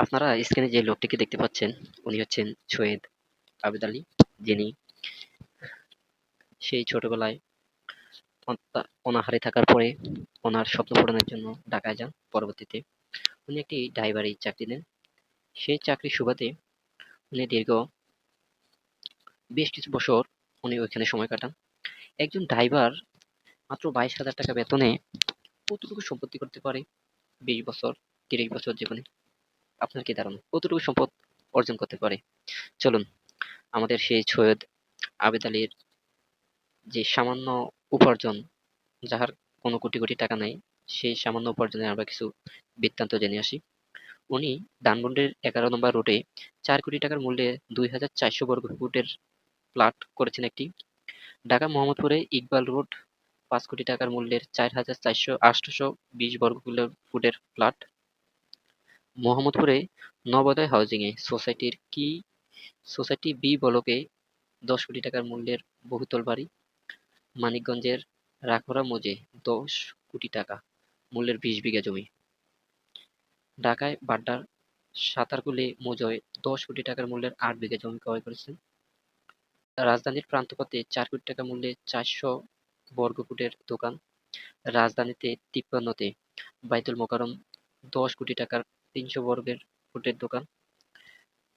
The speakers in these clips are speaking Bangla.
আপনারা স্ক্রিনে যে লোকটিকে দেখতে পাচ্ছেন, উনি হচ্ছেন সৈয়দ আবেদ আলী, যিনি সেই ছোটবেলায় অনাহারে থাকার পরে ওনার স্বপ্ন পূরণের জন্য ঢাকায় যান। পরবর্তীতে উনি একটি ড্রাইভারি চাকরি নেন। সেই চাকরির সুবাদে উনি দীর্ঘ বেশ কিছু বছর উনি ওইখানে সময় কাটান। একজন ড্রাইভার মাত্র 22,000 টাকা বেতনে কতটুকু সম্পত্তি করতে পারে? 20 বছর, 30 বছর জীবনে আপনার কি ধারণা কতটুকু সম্পদ অর্জন করতে পারে? চলুন আমাদের সেই সৈয়দ আবেদ আলীর যে সামান্য উপার্জন, যাহার কোনো কোটি কোটি টাকা নাই, সেই সামান্য উপার্জনে আমরা কিছু বৃত্তান্ত জেনে আসি। উনি ধানমন্ডির 11 নম্বর রোডে 4 কোটি টাকার মূল্যে 2,400 বর্গ ফুটের ফ্ল্যাট করেছেন একটি। ঢাকা মোহাম্মদপুরে ইকবাল রোড 5 কোটি টাকার মূল্যের 4,820 বর্গ ফুটের ফ্ল্যাট। মোহাম্মদপুরে নবোদয় হাউজিংয়ে সোসাইটি বি ব্লকে 10 কোটি টাকার মূল্যের বহুতল বাড়ি। মানিকগঞ্জের রাখোরা মৌজে 10 কোটি টাকা মূল্যের 20 বিঘা জমি। ঢাকায় বাড্ডার সাতারকুলে মৌজায় 10 কোটি টাকার মূল্যের 8 বিঘা জমি ক্রয় করেছেন। রাজধানীর প্রান্তপথে 4 কোটি টাকা মূল্যে 400 বর্গ ফুটের দোকান। রাজধানীতে 53তে বাইতুল মোকাররম 10 কোটি টাকার 300 বর্গের ফুটের দোকান।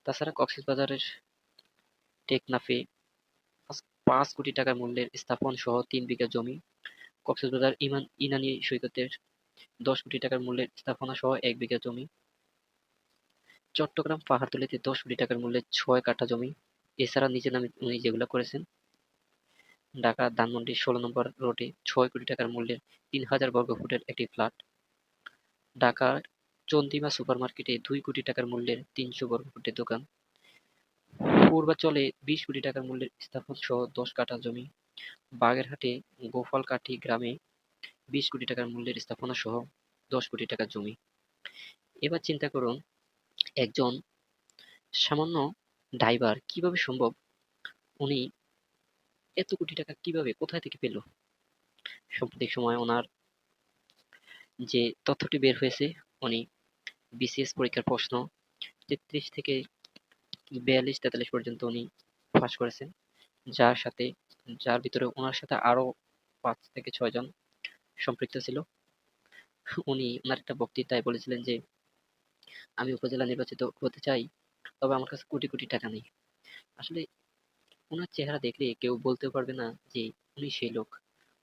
তাছাড়া কক্সবাজারের টেকনাফে 5 কোটি টাকা মূল্যের স্থাপন সহ 3 বিঘা জমি। কক্সবাজার ইনানি সৈকতের 10 কোটি টাকার মূল্যের স্থাপনা সহ 1 বিঘা জমি। চট্টগ্রাম পাহাড়তলীতে 10 কোটি টাকার মূল্যের 6 কাঠা জমি। এছাড়া নিজের নামে উনি যেগুলো করেছেন, ঢাকা ধানমন্ডি 16 নম্বর রোডে 6 কোটি টাকার মূল্যের 3,000 বর্গ ফুটের একটি ফ্ল্যাট। ঢাকার চন্দ্রিমা সুপার মার্কেটে 2 কোটি টাকার মূল্যের 300 বর্গ ফুটের দোকান। পূর্বাচলে 20 কোটি টাকার মূল্যের স্থাপন সহ 10 কাঠা জমি। বাগেরহাটে গোপালকাঠি গ্রামে 20 কোটি টাকার মূল্যের স্থাপনা সহ 10 কোটি টাকার জমি। এবার চিন্তা করুন, একজন সামান্য ড্রাইভার কিভাবে সম্ভব, উনি এত কোটি টাকা কিভাবে কোথায় থেকে পেল? সাম্প্রতিক সময় ওনার যে তথ্যটি বের হয়েছে, উনি বিসিএস পরীক্ষার প্রশ্ন 33 থেকে 42-43 পর্যন্ত উনি পাস করেছেন। যার ভিতরে ওনার সাথে আরো 5 থেকে 6 জন সম্পৃক্ত ছিল। উনি ওনার একটা বক্তৃতায় বলেছিলেন যে, আমি উপজেলা নির্বাচিত হতে চাই, তবে আমার কাছে কোটি কোটি টাকা নেই। আসলে ওনার চেহারা দেখলে কেউ বলতেও পারবে না যে উনি সেই লোক,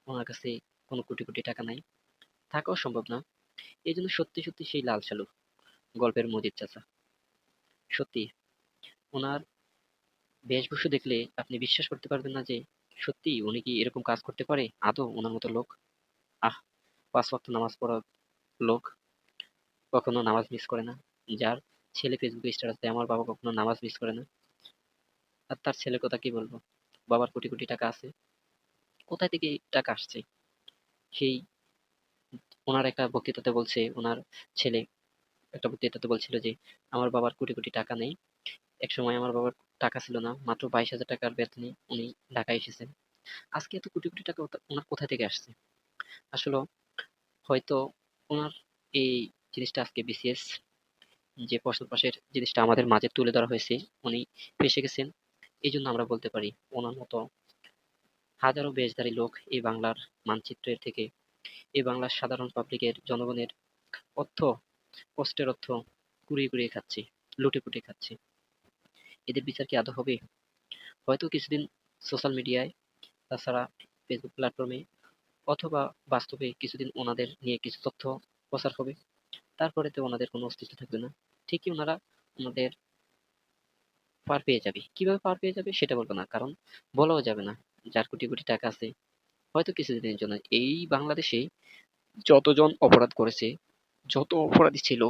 ওনার কাছে কোনো কোটি কোটি টাকা নাই, থাকাও সম্ভব না। এই জন্য সত্যি সত্যি সেই লাল সালু গল্পের মজিদ চাচা। সত্যি ওনার বেশভূষা দেখলে আপনি বিশ্বাস করতে পারবেন না যে সত্যি উনি কি এরকম কাজ করতে পারে আদৌ, ওনার মতো লোক। আহ, 5 ওয়াক্ত নামাজ পড়া লোক, কখনো নামাজ মিস করে না। যার ছেলে ফেসবুকে স্ট্যাটাস দেয়, আমার বাবা কখনো নামাজ মিস করে না। আর তার ছেলের কথা কি বলবো, বাবার কোটি কোটি টাকা আছে, কোথায় থেকে এই টাকা আসছে? সেই ওনার একটা বক্তৃতাতে বলছে, ওনার ছেলে একটা বক্তৃতাতে বলছিল যে, আমার বাবার কোটি কোটি টাকা নেই, একসময় আমার বাবার টাকা ছিল না, মাত্র 22,000 টাকার বেতনে উনি ঢাকায় এসেছেন। আজকে এত কোটি কোটি টাকা ওনার কোথা থেকে আসছে? আসলে হয়তো ওনার এই জিনিসটা আজকে বিসিএস যে প্রশ্ন পাশের জিনিসটা আমাদের মাঝে তুলে ধরা হয়েছে, উনি ফেসে গেছেন। এই জন্য আমরা বলতে পারি ওনার মতো হাজারো বেশধারী লোক এই বাংলার মানচিত্রের থেকে, এই বাংলার সাধারণ পাবলিকের জনগণের অর্থ, কষ্টের অর্থ কুড়িয়ে কুড়িয়ে খাচ্ছে, লুটে পুটে খাচ্ছে। এদের বিচার কি আদৌ হবে? হয়তো কিছুদিন সোশ্যাল মিডিয়ায়, তাছাড়া ফেসবুক প্ল্যাটফর্মে, অথবা বাস্তবে কিছুদিন ওনাদের নিয়ে কিছু তথ্য প্রচার হবে। তারপরে তো ওনাদের কোনো অস্তিত্ব থাকবে না। ঠিকই ওনারা ওনাদের পার পেয়ে যাবে। কিভাবে পার পেয়ে যাবে সেটা বলবো না, কারণ বলাও যাবে না। যার কোটি কোটি টাকা আছে, হয়তো কিছুদিনের জন্য এই বাংলাদেশে যতজন অপরাধ করেছে, যত অপরাধী ছিল,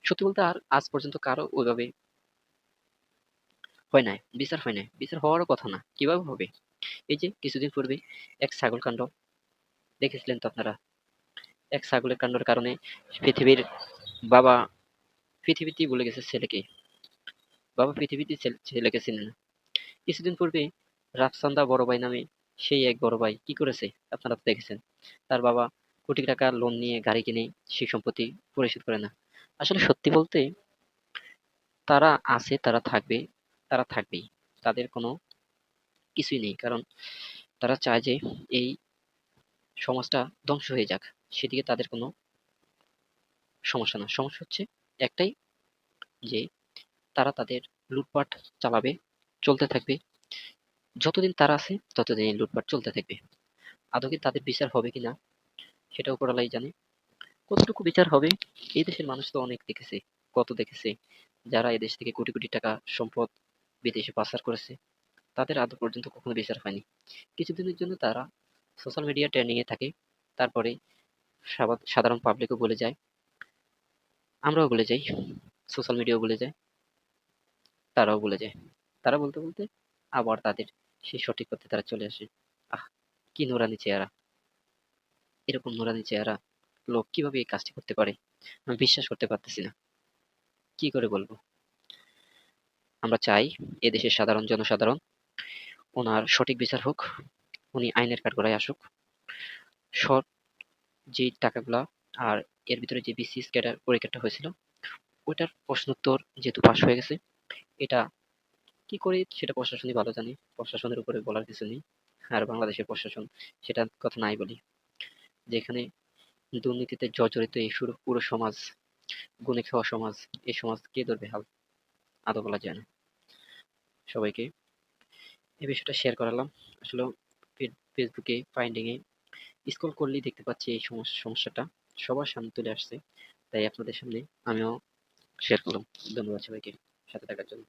সত্যি বলতে আর আজ পর্যন্ত কারো ওইভাবে হয় নাই, বিচার হয় নাই, বিচার হওয়ারও কথা না, কিভাবে হবে? এই যে কিছুদিন পূর্বে এক ছাগল কাণ্ড দেখেছিলেন তো আপনারা, এক ছাগলের কাণ্ডের কারণে পৃথিবীর বাবা পৃথিবীতেই ভুলে গেছে ছেলেকে, বাবা পৃথিবীতে ছেলেকে চিনে না। কিছুদিন পূর্বে রাফসান্দা বড় ভাই নামে সেই এক বড় ভাই কি করেছে আপনারা তো দেখেছেন, তার বাবা কোটি টাকা লোন নিয়ে গাড়ি কিনে সেই সম্পত্তি পরিশোধ করে না। আসলে সত্যি বলতে তারা আছে, তারা থাকবে, তারা থাকবেই। তাদের কোনো কিছুই নেই, কারণ তারা চায় যে এই সমাজটা ধ্বংস হয়ে যাক। সেদিকে তাদের কোনো সমস্যা না। সমস্যা হচ্ছে একটাই, যে তারা তাদের লুটপাট চালাবে, চলতে থাকবে। যতদিন তারা আছে ততদিন এই লুটপাট চলতে থাকবে। আদৌ কি তাদের বিচার হবে কিনা সেটা উপরওয়ালাই জানে। কতটুকু বিচার হবে, এই দেশের মানুষ তো অনেক দেখেছে, কত দেখেছে। যারা এদেশ থেকে কোটি কোটি টাকা সম্পদ বিদেশে পাচার করেছে, তাদের আদৌ পর্যন্ত কখনো বিচার হয়নি। কিছুদিনের জন্য তারা সোশ্যাল মিডিয়া ট্রেন্ডিং এ থাকে, তারপরে সাধারণ পাবলিকও বলে যায়, আমরাও বলে যাই, সোশ্যাল মিডিয়াও বলে যায়, তারাও বলে যায়। তারা বলতে বলতে আবার তাদের সেই সঠিক পথে তারা চলে আসে। আহ, কি নুরানি চেহারা! এরকম নুরানি চেহারা লোক কিভাবে এই কাজটি করতে পারে? আমি বিশ্বাস করতে পারতেছি না। কি করে বলবো? আমরা চাই এদেশের সাধারণ জনসাধারণ ওনার সঠিক বিচার হোক, উনি আইনের কাঠগড়ায় আসুক। সৎ যে টাকাগুলা, আর এর ভিতরে যে বিসিএস ক্যাডার পরীক্ষাটা হয়েছিল, ওইটার প্রশ্নোত্তর যেহেতু পাশ হয়ে গেছে, এটা কি করে সেটা প্রশাসনই ভালো জানে, প্রশাসনের উপরে বলার কিছু নেই। আর বাংলাদেশের প্রশাসন, সেটার কথা নাই বলি, যেখানে দুর্নীতিতে জর্জরিত এই পুরো সমাজ, গুণে খাওয়া সমাজ, এই সমাজ কে ধরবে হাল, আদৌ বলা যায় না। সবাইকে এই বিষয়টা শেয়ার করালাম। আসলে ফেসবুকে ফাইন্ডিং এ স্ক্রল করলেই দেখতে পাচ্ছি এই সমস্যাটা সবার সামনে তুলে আসছে, তাই আপনাদের সামনে আমিও শেয়ার করলাম। ধন্যবাদ সবাইকে সাথে থাকার জন্য।